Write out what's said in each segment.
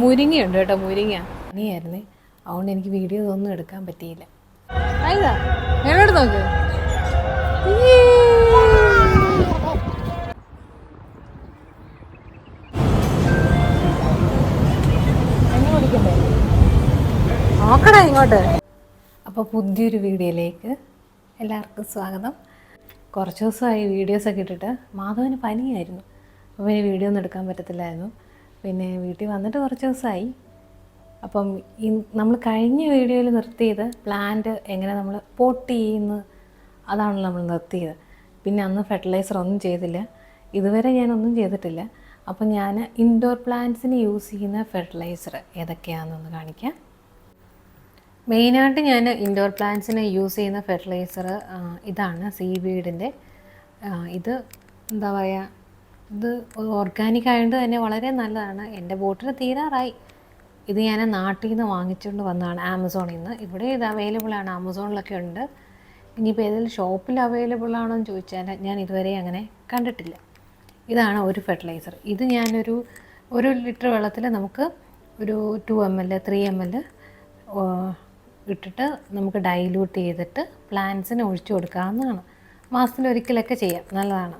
മുരിങ്ങയുണ്ട് കേട്ടോ, മുരിങ്ങ പനിയായിരുന്നേ, അതുകൊണ്ട് എനിക്ക് വീഡിയോ ഒന്നും എടുക്കാൻ പറ്റിയില്ല. ആയിതാ എന്നോട് നോക്ക്. നോക്കടാ ഇങ്ങോട്ട്. അപ്പോൾ പുതിയൊരു വീഡിയോയിലേക്ക് എല്ലാവർക്കും സ്വാഗതം. കുറച്ച് ദിവസമായി വീഡിയോസൊക്കെ ഇട്ടിട്ട്. മാധവന് പനിയായിരുന്നു, അപ്പോൾ പിന്നെ വീഡിയോ ഒന്നും എടുക്കാൻ പറ്റത്തില്ലായിരുന്നു. പിന്നെ വീട്ടിൽ വന്നിട്ട് കുറച്ച് ദിവസമായി. അപ്പം നമ്മൾ കഴിഞ്ഞ വീഡിയോയിൽ നിർത്തിയത് പ്ലാന്റ് എങ്ങനെ നമ്മൾ പോട്ട് ചെയ്യുന്നു, അതാണല്ലോ നമ്മൾ നിർത്തിയത്. പിന്നെ അന്ന് ഫെർട്ടിലൈസർ ഒന്നും ചെയ്തില്ല, ഇതുവരെ ഞാനൊന്നും ചെയ്തിട്ടില്ല. അപ്പം ഞാൻ ഇൻഡോർ പ്ലാന്റ്സിന് യൂസ് ചെയ്യുന്ന ഫെർട്ടിലൈസർ ഏതൊക്കെയാണെന്നൊന്ന് കാണിക്കാം. മെയിനായിട്ട് ഞാൻ ഇൻഡോർ പ്ലാന്റ്സിന് യൂസ് ചെയ്യുന്ന ഫെർട്ടിലൈസർ ഇതാണ്, സീവീഡിൻ്റെ. ഇത് എന്താ പറയുക, ഇത് ഓർഗാനിക് ആയതുകൊണ്ട് തന്നെ വളരെ നല്ലതാണ്. എൻ്റെ ബോട്ടിൽ തീരാറായി. ഇത് ഞാൻ നാട്ടിൽ നിന്ന് വാങ്ങിച്ചുകൊണ്ട് വന്നതാണ്, ആമസോണിൽ നിന്ന്. ഇവിടെ ഇത് അവൈലബിൾ ആണ്, ആമസോണിലൊക്കെ ഉണ്ട്. ഇനിയിപ്പോൾ ഏതെങ്കിലും ഷോപ്പിൽ അവൈലബിൾ ആണോ എന്ന് ചോദിച്ചാൽ ഞാൻ ഇതുവരെ അങ്ങനെ കണ്ടിട്ടില്ല. ഇതാണ് ഒരു ഫെർട്ടിലൈസർ. ഇത് ഞാനൊരു 1 ലിറ്റർ വെള്ളത്തിൽ നമുക്ക് ഒരു 2 ml 3 ml ഇട്ടിട്ട് നമുക്ക് ഡൈല്യൂട്ട് ചെയ്തിട്ട് പ്ലാന്റ്സിന് ഒഴിച്ചു കൊടുക്കാവുന്നതാണ്. മാസത്തിലൊരിക്കലൊക്കെ ചെയ്യാം, നല്ലതാണ്.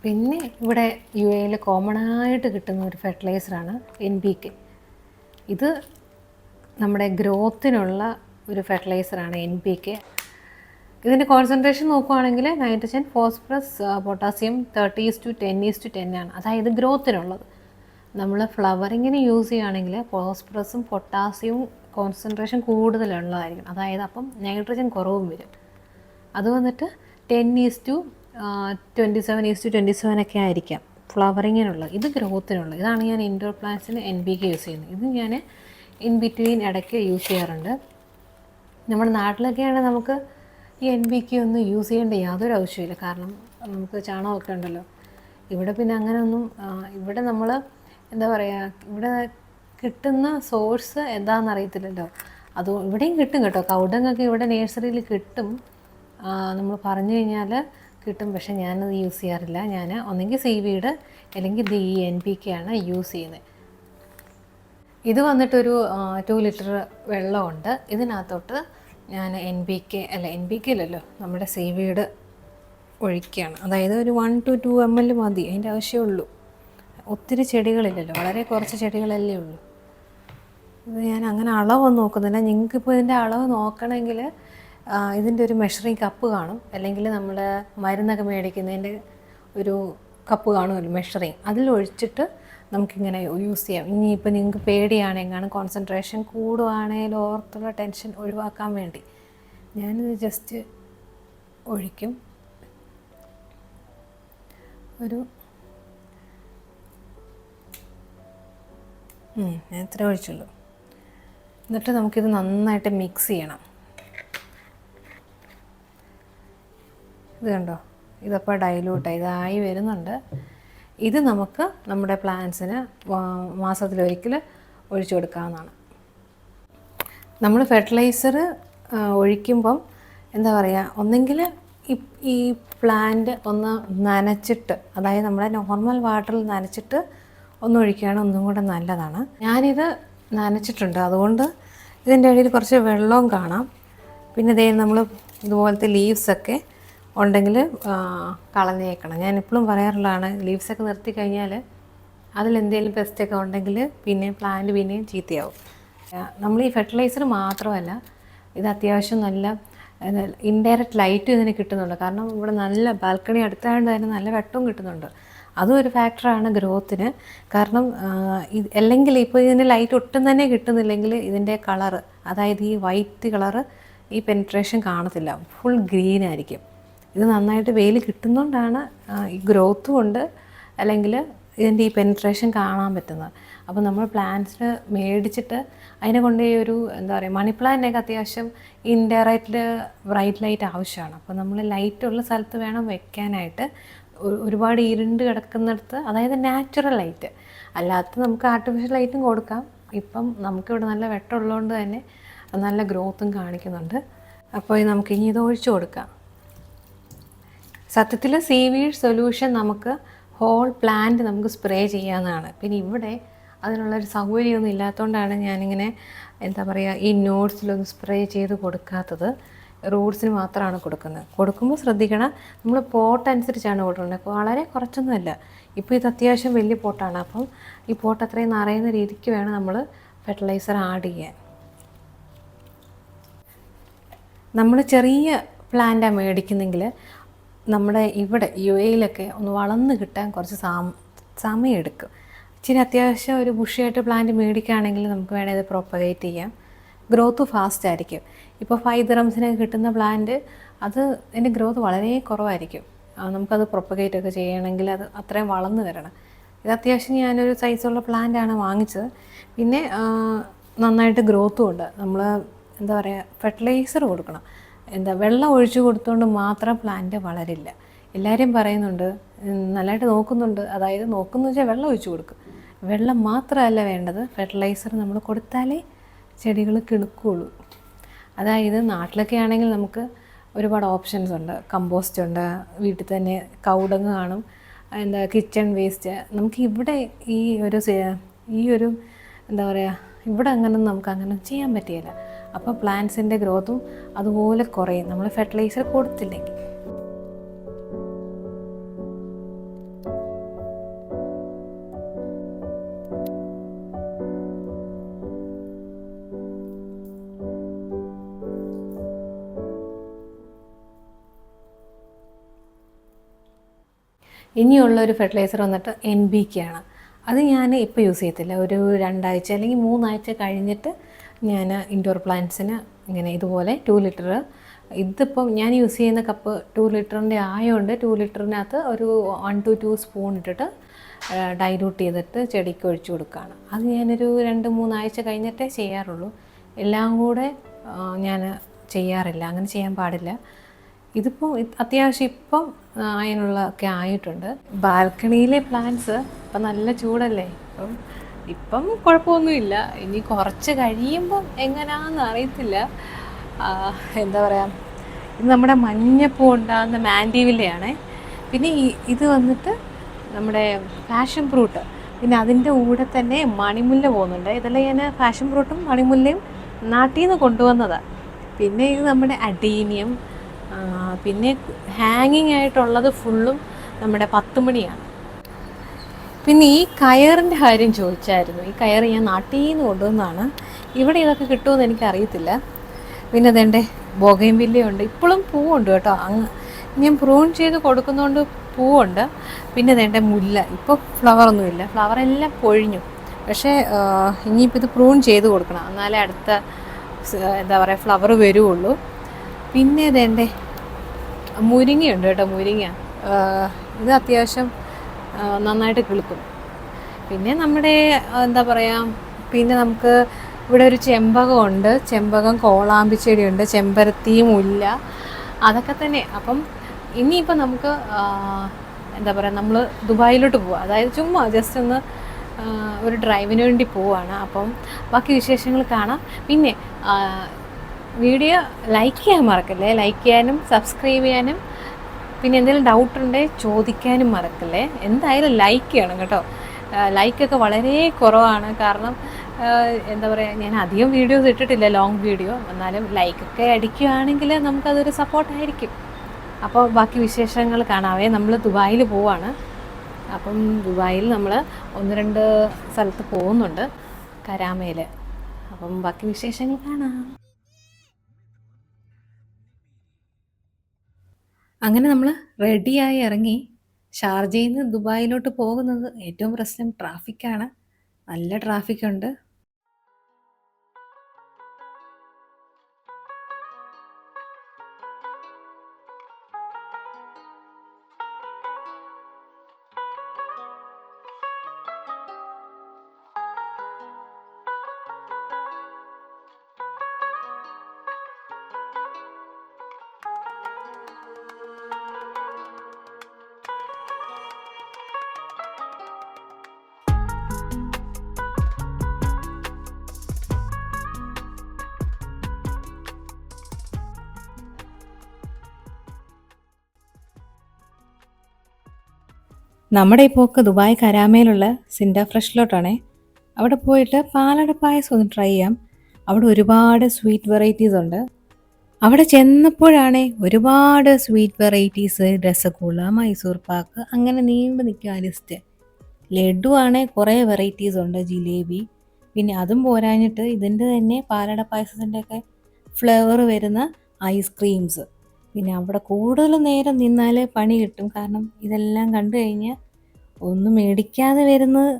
പിന്നെ ഇവിടെ UAE കോമൺ ആയിട്ട് കിട്ടുന്ന ഒരു ഫെർട്ടിലൈസറാണ് NPK. ഇത് നമ്മുടെ ഗ്രോത്തിനുള്ള ഒരു ഫെർട്ടിലൈസറാണ് NPK. ഇതിൻ്റെ കോൺസെൻട്രേഷൻ നോക്കുകയാണെങ്കിൽ നൈട്രജൻ, ഫോസ്ഫറസ്, പൊട്ടാസ്യം 30:10:10 ആണ്. അതായത് ഗ്രോത്തിനുള്ളത്. നമ്മൾ ഫ്ലവറിങ്ങിന് യൂസ് ചെയ്യുകയാണെങ്കിൽ ഫോസ്ഫറസും പൊട്ടാസ്യവും കോൺസെൻട്രേഷൻ കൂടുതലുള്ളതായിരിക്കും. അതായത് അപ്പം നൈട്രജൻ കുറവും വരും. അത് വന്നിട്ട് 10:27:27 ഒക്കെ ആയിരിക്കാം ഫ്ലവറിങ്ങിനുള്ളത്. ഇത് ഗ്രോത്തിനുള്ളത്. ഇതാണ് ഞാൻ ഇൻഡോർ പ്ലാന്റ്സിന് NPK യൂസ് ചെയ്യുന്നത്. ഇത് ഞാൻ ഇൻ ബിറ്റ്വീൻ ഇടയ്ക്ക് യൂസ് ചെയ്യാറുണ്ട്. നമ്മുടെ നാട്ടിലൊക്കെയാണെങ്കിൽ നമുക്ക് ഈ NPK ഒന്നും യൂസ് ചെയ്യേണ്ട യാതൊരു ആവശ്യമില്ല, കാരണം നമുക്ക് ചാണകമൊക്കെ ഉണ്ടല്ലോ. ഇവിടെ പിന്നെ അങ്ങനെയൊന്നും, ഇവിടെ നമ്മൾ എന്താ പറയുക, ഇവിടെ കിട്ടുന്ന സോഴ്സ് എന്താണെന്ന് അറിയത്തില്ലല്ലോ. അത് ഇവിടെയും കിട്ടും കേട്ടോ, കൗഡങ്ങൊക്കെ ഇവിടെ നേഴ്സറിയിൽ കിട്ടും, നമ്മൾ പറഞ്ഞു കഴിഞ്ഞാൽ കിട്ടും. പക്ഷേ ഞാനത് യൂസ് ചെയ്യാറില്ല. ഞാൻ ഒന്നെങ്കിൽ സീവീഡ് അല്ലെങ്കിൽ ഈ NPK ആണ് യൂസ് ചെയ്യുന്നത്. ഇത് വന്നിട്ടൊരു 2 ലിറ്റർ വെള്ളമുണ്ട്. ഇതിനകത്തോട്ട് ഞാൻ NPK അല്ലല്ലോ, നമ്മുടെ സീവീഡ് ഒഴിക്കുകയാണ്. അതായത് ഒരു 1 to 2 ml മതി, അതിൻ്റെ ആവശ്യമുള്ളൂ. ഒത്തിരി ചെടികളില്ലല്ലോ, വളരെ കുറച്ച് ചെടികളല്ലേ ഉള്ളൂ. ഇത് ഞാൻ അങ്ങനെ അളവൊന്നും നോക്കുന്നില്ല. നിങ്ങൾക്കിപ്പോൾ ഇതിൻ്റെ അളവ് നോക്കണമെങ്കിൽ ഇതിൻ്റെ ഒരു മെഷറിങ് കപ്പ് കാണും, അല്ലെങ്കിൽ നമ്മൾ മരുന്നൊക്കെ മേടിക്കുന്നതിൻ്റെ ഒരു കപ്പ് കാണുമല്ലോ മെഷറിങ്, അതിലൊഴിച്ചിട്ട് നമുക്കിങ്ങനെ യൂസ് ചെയ്യാം. ഇനിയിപ്പോൾ നിങ്ങൾക്ക് പേടിയാണെങ്കിലും കോൺസെൻട്രേഷൻ കൂടുവാണെങ്കിൽ ഓർത്തുള്ള ടെൻഷൻ ഒഴിവാക്കാൻ വേണ്ടി ഞാനിത് ജസ്റ്റ് ഒഴിക്കും. ഞാൻ ഇത്ര ഒഴിച്ചുള്ളൂ. എന്നിട്ട് നമുക്കിത് നന്നായിട്ട് മിക്സ് ചെയ്യണം. ഇത് കണ്ടോ, ഇതപ്പോൾ ഡൈലൂട്ടായി ഇതായി വരുന്നുണ്ട്. ഇത് നമുക്ക് നമ്മുടെ പ്ലാന്റ്സിന് മാസത്തിലൊരിക്കൽ ഒഴിച്ചു കൊടുക്കാവുന്നതാണ്. നമ്മൾ ഫെർട്ടിലൈസർ ഒഴിക്കുമ്പം എന്താ പറയുക, ഒന്നെങ്കിൽ ഈ പ്ലാന്റ് ഒന്ന് നനച്ചിട്ട്, അതായത് നമ്മുടെ നോർമൽ വാട്ടറിൽ നനച്ചിട്ട് ഒന്ന് ഒഴിക്കുകയാണ് ഒന്നും കൂടെ നല്ലതാണ്. ഞാനിത് നനച്ചിട്ടുണ്ട്, അതുകൊണ്ട് ഇതിൻ്റെ ഇടയിൽ കുറച്ച് വെള്ളവും കാണാം. പിന്നെ ഇതേ നമ്മൾ ഇതുപോലത്തെ ലീവ്സൊക്കെ ഉണ്ടെങ്കിൽ കളഞ്ഞേക്കണം. ഞാൻ എപ്പോഴും പറയാറുള്ളതാണ്, ലീവ്സൊക്കെ നിർത്തി കഴിഞ്ഞാൽ അതിലെന്തെങ്കിലും പെസ്റ്റൊക്കെ ഉണ്ടെങ്കിൽ പിന്നെ പ്ലാന്റ് പിന്നെയും ചീത്തയാവും. നമ്മൾ ഈ ഫെർട്ടിലൈസർ മാത്രമല്ല, ഇത് അത്യാവശ്യം നല്ല ഇൻഡയറക്റ്റ് ലൈറ്റ് ഇതിന് കിട്ടുന്നുണ്ട്. കാരണം ഇവിടെ നല്ല ബാൽക്കണി അടുത്തായതുകൊണ്ട് തന്നെ നല്ല വെട്ടവും കിട്ടുന്നുണ്ട്. അതും ഒരു ഫാക്ടറാണ് ഗ്രോത്തിന്. കാരണം അല്ലെങ്കിൽ ഇപ്പോൾ ഇതിന് ലൈറ്റ് ഒട്ടും തന്നെ കിട്ടുന്നില്ലെങ്കിൽ ഇതിൻ്റെ കളറ്, അതായത് ഈ വൈറ്റ് കളറ് ഈ പെനിട്രേഷൻ കാണത്തില്ല, ഫുൾ ഗ്രീൻ ആയിരിക്കും. ഇത് നന്നായിട്ട് വെയിൽ കിട്ടുന്നതുകൊണ്ടാണ് ഈ ഗ്രോത്തും ഉണ്ട്, അല്ലെങ്കിൽ ഇതിൻ്റെ ഈ പെനിട്രേഷൻ കാണാൻ പറ്റുന്നത്. അപ്പോൾ നമ്മൾ പ്ലാന്റ്സ് മേടിച്ചിട്ട് അതിനെ കൊണ്ട് ഒരു എന്താ പറയുക, മണി പ്ലാന്റിനൊക്കെ അത്യാവശ്യം ഇൻഡയറക്റ്റ് ബ്രൈറ്റ് ലൈറ്റ് ആവശ്യമാണ്. അപ്പോൾ നമ്മൾ ലൈറ്റുള്ള സ്ഥലത്ത് വേണം വെക്കാനായിട്ട്. ഒരുപാട് ഇരുണ്ട് കിടക്കുന്നിടത്ത്, അതായത് നാച്ചുറൽ ലൈറ്റ്, അല്ലാത്ത നമുക്ക് ആർട്ടിഫിഷ്യൽ ലൈറ്റും കൊടുക്കാം. ഇപ്പം നമുക്കിവിടെ നല്ല വെട്ടമുള്ളതുകൊണ്ട് തന്നെ നല്ല ഗ്രോത്തും കാണിക്കുന്നുണ്ട്. അപ്പോൾ നമുക്കിനി ഇത് ഒഴിച്ചു കൊടുക്കാം. സത്യത്തിൽ സീവീഡ് സൊല്യൂഷൻ നമുക്ക് ഹോൾ പ്ലാന്റ് നമുക്ക് സ്പ്രേ ചെയ്യാവുന്നതാണ്. പിന്നെ ഇവിടെ അതിനുള്ളൊരു സൗകര്യമൊന്നും ഇല്ലാത്തതുകൊണ്ടാണ് ഞാനിങ്ങനെ എന്താ പറയുക ഈ നോട്ട്സിലൊന്നും സ്പ്രേ ചെയ്ത് കൊടുക്കാത്തത്. റൂട്ട്സിന് മാത്രമാണ് കൊടുക്കുന്നത്. കൊടുക്കുമ്പോൾ ശ്രദ്ധിക്കണം, നമ്മൾ പോട്ട് അനുസരിച്ചാണ് കൊടുക്കുന്നത്. വളരെ കുറച്ചൊന്നുമല്ല. ഇപ്പോൾ ഇത് അത്യാവശ്യം വലിയ പോട്ടാണ്. അപ്പം ഈ പോട്ട് അത്രയും നിറയുന്ന രീതിക്ക് വേണം നമ്മൾ ഫെർട്ടിലൈസർ ആഡ് ചെയ്യാൻ. നമ്മൾ ചെറിയ പ്ലാന്റാണ് മേടിക്കുന്നെങ്കിൽ നമ്മുടെ ഇവിടെ UAE ഒന്ന് വളർന്ന് കിട്ടാൻ കുറച്ച് സമയമെടുക്കും. ഇച്ചിരി അത്യാവശ്യം ഒരു ബുഷിയായിട്ട് പ്ലാന്റ് മേടിക്കുകയാണെങ്കിൽ നമുക്ക് വേണേൽ ഇത് പ്രൊപ്പഗേറ്റ് ചെയ്യാം. ഗ്രോത്ത് ഫാസ്റ്റ് ആയിരിക്കും. ഇപ്പോൾ 5 ദിറംസിന് കിട്ടുന്ന പ്ലാന്റ് അതിൻ്റെ ഗ്രോത്ത് വളരെ കുറവായിരിക്കും. നമുക്കത് പ്രൊപ്പഗേറ്റ് ഒക്കെ ചെയ്യണമെങ്കിൽ അത് അത്രയും വളർന്നു വരണം. ഇത് അത്യാവശ്യം ഞാനൊരു സൈസുള്ള പ്ലാന്റാണ് വാങ്ങിച്ചത്. പിന്നെ നന്നായിട്ട് ഗ്രോത്തും ഉണ്ട്. നമ്മൾ എന്താ പറയുക, ഫെർട്ടിലൈസർ കൊടുക്കണം. വെള്ളം ഒഴിച്ചു കൊടുത്തുകൊണ്ട് മാത്രം പ്ലാന്റ് വളരില്ല. എല്ലാവരും പറയുന്നുണ്ട് നല്ലതായിട്ട് നോക്കുന്നുണ്ട്. അതായത് നോക്കുന്നു വെച്ചാൽ വെള്ളം ഒഴിച്ചു കൊടുക്കും. വെള്ളം മാത്രമല്ല വേണ്ടത്, ഫെർട്ടിലൈസർ നമ്മൾ കൊടുത്താലേ ചെടികൾ കിളുക്കുകയുള്ളൂ. അതായത് നാട്ടിലൊക്കെ ആണെങ്കിൽ നമുക്ക് ഒരുപാട് ഓപ്ഷൻസ് ഉണ്ട്. കമ്പോസ്റ്റ് ഉണ്ട്, വീട്ടിൽ തന്നെ കൗഡങ്ങ് കാണും, കിച്ചൺ വേസ്റ്റ്. നമുക്ക് ഇവിടെ ഈ ഒരു എന്താ പറയുക, ഇവിടെ നമുക്ക് അങ്ങനെ ചെയ്യാൻ പറ്റില്ല. അപ്പോൾ പ്ലാന്റ്സിൻ്റെ ഗ്രോത്തും അതുപോലെ കുറയും നമ്മൾ ഫെർട്ടിലൈസർ കൊടുത്തില്ലെങ്കിൽ. ഇനിയുള്ളൊരു ഫെർട്ടിലൈസർ വന്നിട്ട് NPK ആണ്. അത് ഞാൻ ഇപ്പോൾ യൂസ് ചെയ്യത്തില്ല. ഒരു 2 ആഴ്ച അല്ലെങ്കിൽ 3 ആഴ്ച കഴിഞ്ഞിട്ട് ഞാൻ ഇൻഡോർ പ്ലാന്റ്സിന് ഇങ്ങനെ ഇതുപോലെ 2 ലിറ്റർ, ഇതിപ്പം ഞാൻ യൂസ് ചെയ്യുന്ന കപ്പ് 2 ലിറ്ററിൻ്റെ ആയതുകൊണ്ട് 2 ലിറ്ററിനകത്ത് ഒരു 1 to 2 സ്പൂൺ ഇട്ടിട്ട് ഡൈലൂട്ട് ചെയ്തിട്ട് ചെടിക്ക് ഒഴിച്ചു കൊടുക്കുകയാണ്. അത് ഞാനൊരു 2-3 ആഴ്ച കഴിഞ്ഞിട്ടേ ചെയ്യാറുള്ളൂ. എല്ലാം കൂടെ ഞാൻ ചെയ്യാറില്ല, അങ്ങനെ ചെയ്യാൻ പാടില്ല. ഇതിപ്പോൾ അത്യാവശ്യം ഇപ്പം അതിനുള്ളതൊക്കെ ആയിട്ടുണ്ട്. ബാൽക്കണിയിലെ പ്ലാന്റ്സ് ഇപ്പം നല്ല ചൂടല്ലേ, ഇപ്പം കുഴപ്പമൊന്നുമില്ല. ഇനി കുറച്ച് കഴിയുമ്പം എങ്ങനെയാണെന്ന് അറിയത്തില്ല. എന്താ പറയുക, ഇത് നമ്മുടെ മഞ്ഞപ്പൂ ഉണ്ടാകുന്ന മാൻഡിവില്ലയാണേ. പിന്നെ ഇത് വന്നിട്ട് നമ്മുടെ പാഷൻ ഫ്രൂട്ട്. പിന്നെ അതിൻ്റെ കൂടെ തന്നെ മണിമുല്ല പോകുന്നുണ്ട്. ഇതെല്ലാം ഞാൻ പാഷൻ ഫ്രൂട്ടും മണിമുല്ലയും നാട്ടിൽ നിന്ന് കൊണ്ടുവന്നതാണ്. പിന്നെ ഇത് നമ്മുടെ അഡീനിയം. പിന്നെ ഹാങ്ങിങ് ആയിട്ടുള്ളത് ഫുള്ളും നമ്മുടെ 10 മണിയാണ്. പിന്നെ ഈ കയറിൻ്റെ കാര്യം ചോദിച്ചായിരുന്നു. ഈ കയർ ഞാൻ നാട്ടിൽ നിന്ന് കൊണ്ടുവന്നതാണ്. ഇവിടെ ഇതൊക്കെ കിട്ടുമെന്ന് എനിക്കറിയത്തില്ല. പിന്നെ അതെൻ്റെ ബൊഗൈൻവില്ലയുണ്ട്. ഇപ്പോഴും പൂവുണ്ട് കേട്ടോ. ഞാൻ പ്രൂൺ ചെയ്ത് കൊടുക്കുന്നതുകൊണ്ട് പൂവുണ്ട്. പിന്നെ അതെൻ്റെ മുല്ല. ഇപ്പോൾ ഫ്ലവറൊന്നുമില്ല, ഫ്ലവറെല്ലാം പൊഴിഞ്ഞു. പക്ഷേ ഇനിയിപ്പോൾ ഇത് പ്രൂൺ ചെയ്ത് കൊടുക്കണം, എന്നാലേ അടുത്ത എന്താ പറയുക ഫ്ലവർ വരുള്ളൂ. പിന്നെ ഇതെൻ്റെ മുരിങ്ങയുണ്ട് കേട്ടോ. മുരിങ്ങ ഇത് അത്യാവശ്യം നന്നായിട്ട് കിളുക്കും. പിന്നെ നമ്മുടെ എന്താ പറയുക, പിന്നെ നമുക്ക് ഇവിടെ ഒരു ചെമ്പകമുണ്ട്, ചെമ്പകം, കോളാമ്പിച്ചെടിയുണ്ട്, ചെമ്പരത്തി, മുല്ല, അതൊക്കെ തന്നെ. അപ്പം ഇനിയിപ്പോൾ നമുക്ക് എന്താ പറയുക, നമ്മൾ ദുബായിലോട്ട് പോവുക. അതായത് ചുമ്മാ ജസ്റ്റ് ഒന്ന് ഒരു ഡ്രൈവിന് വേണ്ടി പോവുകയാണ്. അപ്പം ബാക്കി വിശേഷങ്ങൾ കാണാം. പിന്നെ വീഡിയോ ലൈക്ക് ചെയ്യാൻ മറക്കല്ലേ, ലൈക്ക് ചെയ്യാനും സബ്സ്ക്രൈബ് ചെയ്യാനും, പിന്നെ എന്തെങ്കിലും ഡൗട്ട് ഉണ്ടെങ്കിൽ ചോദിക്കാനും മറക്കല്ലേ. എന്തായാലും ലൈക്ക് ചെയ്യണം കേട്ടോ. ലൈക്കൊക്കെ വളരെ കുറവാണ്. കാരണം എന്താ പറയുക, ഞാൻ അധികം വീഡിയോസ് ഇട്ടിട്ടില്ല, ലോങ് വീഡിയോ. എന്നാലും ലൈക്കൊക്കെ അടിക്കുകയാണെങ്കിൽ നമുക്കതൊരു സപ്പോർട്ടായിരിക്കും. അപ്പോൾ ബാക്കി വിശേഷങ്ങൾ കാണാവേ. നമ്മൾ ദുബായിൽ പോവാണ്. അപ്പം ദുബായിൽ നമ്മൾ 1-2 സ്ഥലത്ത് പോകുന്നുണ്ട്, കരാമയിൽ. അപ്പം ബാക്കി വിശേഷങ്ങൾ കാണാം. അങ്ങനെ നമ്മൾ റെഡിയായി ഇറങ്ങി. ഷാർജയിൽ നിന്ന് ദുബായിലോട്ട് പോകുന്നത് ഏറ്റവും പ്രശ്നം ട്രാഫിക്കാണ്. നല്ല ട്രാഫിക്കുണ്ട്. നമ്മുടെ ഈ പോക്ക് ദുബായ് കരാമയിലുള്ള സിൻഡ ഫ്രഷിലോട്ടാണേ. അവിടെ പോയിട്ട് പാലട പായസം ഒന്ന് ട്രൈ ചെയ്യാം. അവിടെ ഒരുപാട് സ്വീറ്റ് വെറൈറ്റീസ് ഉണ്ട്. അവിടെ ചെന്നപ്പോഴാണേ ഒരുപാട് സ്വീറ്റ് വെറൈറ്റീസ്, രസഗുള, മൈസൂർ പാക്ക്, അങ്ങനെ നീണ്ടു നിൽക്കുക ലിസ്റ്റ്. ലഡു ആണേ കുറേ വെറൈറ്റീസ് ഉണ്ട്, ജിലേബി. പിന്നെ അതും പോരാഞ്ഞിട്ട് ഇതിൻ്റെ തന്നെ പാലട പായസത്തിൻ്റെ ഒക്കെ ഫ്ലേവർ വരുന്ന ഐസ്ക്രീംസ്. പിന്നെ അവിടെ കൂടുതൽ നേരം നിന്നാൽ പണി കിട്ടും. കാരണം ഇതെല്ലാം കണ്ടു കഴിഞ്ഞാൽ ഒന്നും മേടിക്കാതെ വരുന്നത്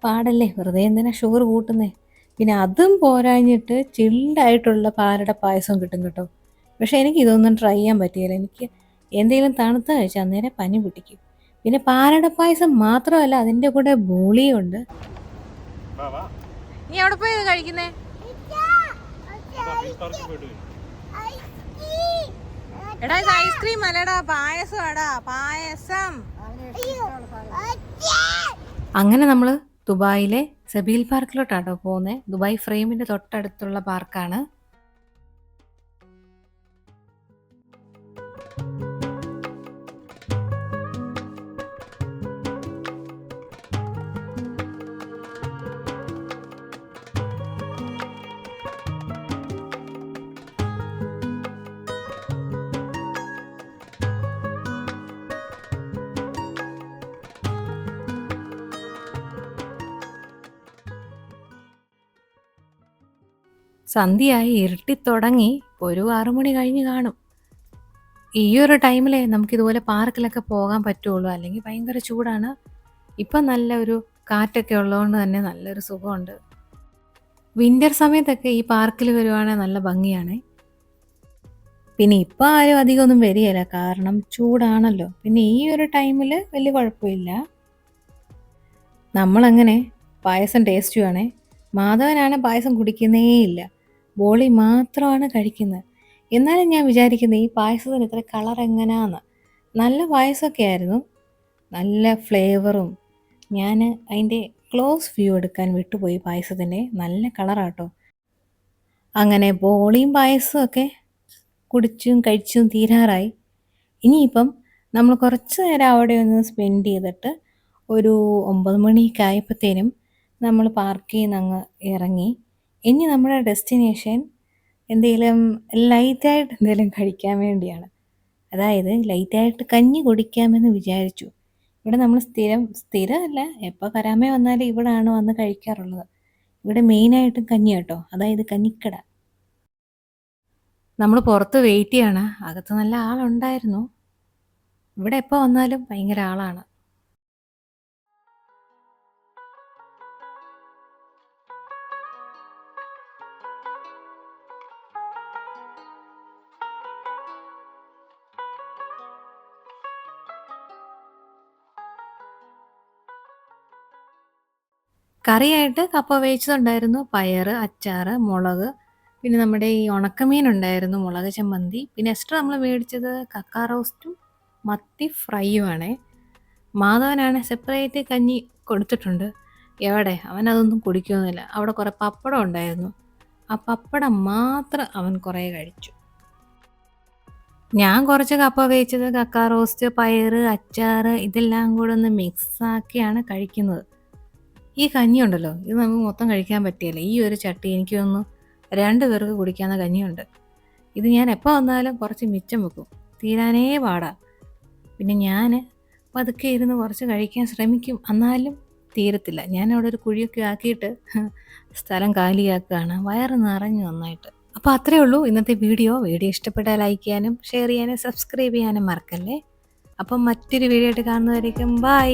പാടല്ലേ, വെറുതെ എന്തിനാ ഷുഗർ കൂട്ടുന്നേ. പിന്നെ അതും പോരാഞ്ഞിട്ട് ചിൽഡായിട്ടുള്ള പാലട പായസം കിട്ടും കേട്ടോ. പക്ഷേ എനിക്ക് ഇതൊന്നും ട്രൈ ചെയ്യാൻ പറ്റിയില്ല. എനിക്ക് എന്തെങ്കിലും തണുത്ത കഴിച്ചാൽ അന്നേരം പനി പിടിക്കും. പിന്നെ പാലട പായസം മാത്രമല്ല, അതിൻ്റെ കൂടെ ബോളിയുണ്ട്. നീ എവിടെ പോയി കഴിക്കുന്നേ? എടാ ഇത് ഐസ്ക്രീം അല്ലടാ, പായസം എടാ, പായസം. അങ്ങനെ നമ്മൾ ദുബായിലെ സബീൽ പാർക്കിലോട്ടാട്ടോ പോകുന്നത്. ദുബായ് ഫ്രെയിമിൻ്റെ തൊട്ടടുത്തുള്ള പാർക്കാണ്. സന്ധ്യയായി, ഇരുട്ടിത്തുടങ്ങി. ഒരു 6 മണി കഴിഞ്ഞ് കാണും. ഈ ഒരു ടൈമിലേ നമുക്കിതുപോലെ പാർക്കിലൊക്കെ പോകാൻ പറ്റുള്ളൂ, അല്ലെങ്കിൽ ഭയങ്കര ചൂടാണ്. ഇപ്പം നല്ല ഒരു കാറ്റൊക്കെ ഉള്ളതുകൊണ്ട് തന്നെ നല്ലൊരു സുഖമുണ്ട്. വിൻ്റർ സമയത്തൊക്കെ ഈ പാർക്കിൽ വരുവാണെങ്കിൽ നല്ല ഭംഗിയാണ്. പിന്നെ ഇപ്പം ആരും അധികമൊന്നും വരികയില്ല, കാരണം ചൂടാണല്ലോ. പിന്നെ ഈ ഒരു ടൈമിൽ വലിയ കുഴപ്പമില്ല. നമ്മളങ്ങനെ പായസം ടേസ്റ്റ് ചെയ്യുവാണേ. മാധവനാണ് പായസം കുടിക്കുന്നേ ഇല്ല, ബോളി മാത്രമാണ് കഴിക്കുന്നത്. എന്നാലും ഞാൻ വിചാരിക്കുന്നത് ഈ പായസത്തിന് ഇത്ര കളർ എങ്ങനെയാന്ന്. നല്ല പായസമൊക്കെ ആയിരുന്നു, നല്ല ഫ്ലേവറും. ഞാൻ അതിൻ്റെ ക്ലോസ് വ്യൂ എടുക്കാൻ വിട്ടുപോയി പായസത്തിൻ്റെ. നല്ല കളറാട്ടോ. അങ്ങനെ ബോളിയും പായസവും ഒക്കെ കുടിച്ചും കഴിച്ചും തീരാറായി. ഇനിയിപ്പം നമ്മൾ കുറച്ച് നേരം അവിടെ ഒന്ന് സ്പെൻഡ് ചെയ്തിട്ട് ഒരു 9 മണിയൊക്കെ ആയപ്പോഴത്തേനും നമ്മൾ പാർക്കിൽ നിന്ന് അങ്ങ് ഇറങ്ങി. ഇനി നമ്മുടെ ഡെസ്റ്റിനേഷൻ എന്തെങ്കിലും ലൈറ്റായിട്ട് എന്തെങ്കിലും കഴിക്കാൻ വേണ്ടിയാണ്. അതായത് ലൈറ്റായിട്ട് കഞ്ഞി കുടിക്കാമെന്ന് വിചാരിച്ചു. ഇവിടെ നമ്മൾ സ്ഥിരമല്ല, എപ്പോൾ കരാമേ വന്നാലും ഇവിടെയാണ് വന്ന് കഴിക്കാറുള്ളത്. ഇവിടെ മെയിനായിട്ടും കഞ്ഞി കേട്ടോ, അതായത് കഞ്ഞിക്കട. നമ്മൾ പുറത്ത് വെയിറ്റ് ചെയ്യാണ്. അകത്ത് നല്ല ആളുണ്ടായിരുന്നു. ഇവിടെ എപ്പോൾ വന്നാലും ഭയങ്കര ആളാണ്. കറിയായിട്ട് കപ്പ വേവിച്ചതുണ്ടായിരുന്നു, പയറ്, അച്ചാറ്, മുളക്, പിന്നെ നമ്മുടെ ഈ ഉണക്കമീൻ ഉണ്ടായിരുന്നു, മുളക് ചമ്മന്തി. പിന്നെ എക്സ്ട്രാ നമ്മൾ മേടിച്ചത് കക്ക റോസ്റ്റും മത്തി ഫ്രൈയുമാണേ. മാധവനാണ് സെപ്പറേറ്റ് കഞ്ഞി കൊടുത്തിട്ടുണ്ട്. എവിടെ അവൻ അതൊന്നും കുടിക്കുന്നില്ല. അവിടെ കുറേ പപ്പടം ഉണ്ടായിരുന്നു, ആ പപ്പടം മാത്രം അവൻ കുറേ കഴിച്ചു. ഞാൻ കുറച്ച് കപ്പ വേവിച്ചത്, കക്ക റോസ്റ്റ്, പയറ്, അച്ചാറ് ഇതെല്ലാം കൂടെ ഒന്ന് മിക്സാക്കിയാണ് കഴിക്കുന്നത്. ഈ കഞ്ഞി ഉണ്ടല്ലോ, ഇത് നമുക്ക് മൊത്തം കഴിക്കാൻ പറ്റിയല്ല. ഈ ഒരു ചട്ടി എനിക്ക് തോന്നുന്നു 2 പേർക്ക് കുടിക്കാവുന്ന കഞ്ഞിയുണ്ട്. ഇത് ഞാൻ എപ്പോൾ വന്നാലും കുറച്ച് മിച്ചം വെക്കും, തീരാനേ പാടാ. പിന്നെ ഞാൻ പതുക്കെ ഇരുന്ന് കുറച്ച് കഴിക്കാൻ ശ്രമിക്കും, എന്നാലും തീരത്തില്ല. ഞാൻ അവിടെ ഒരു കുഴിയൊക്കെ ആക്കിയിട്ട് സ്ഥലം കാലിയാക്കുകയാണ്, വയറ് നിറഞ്ഞു നന്നായിട്ട്. അപ്പോൾ അത്രയേ ഉള്ളൂ ഇന്നത്തെ വീഡിയോ. ഇഷ്ടപ്പെട്ടാൽ ലൈക്ക് ചെയ്യാനും ഷെയർ ചെയ്യാനും സബ്സ്ക്രൈബ് ചെയ്യാനും മറക്കല്ലേ. അപ്പം മറ്റൊരു വീഡിയോ ആയിട്ട് കാണുന്നതായിരിക്കും. ബൈ.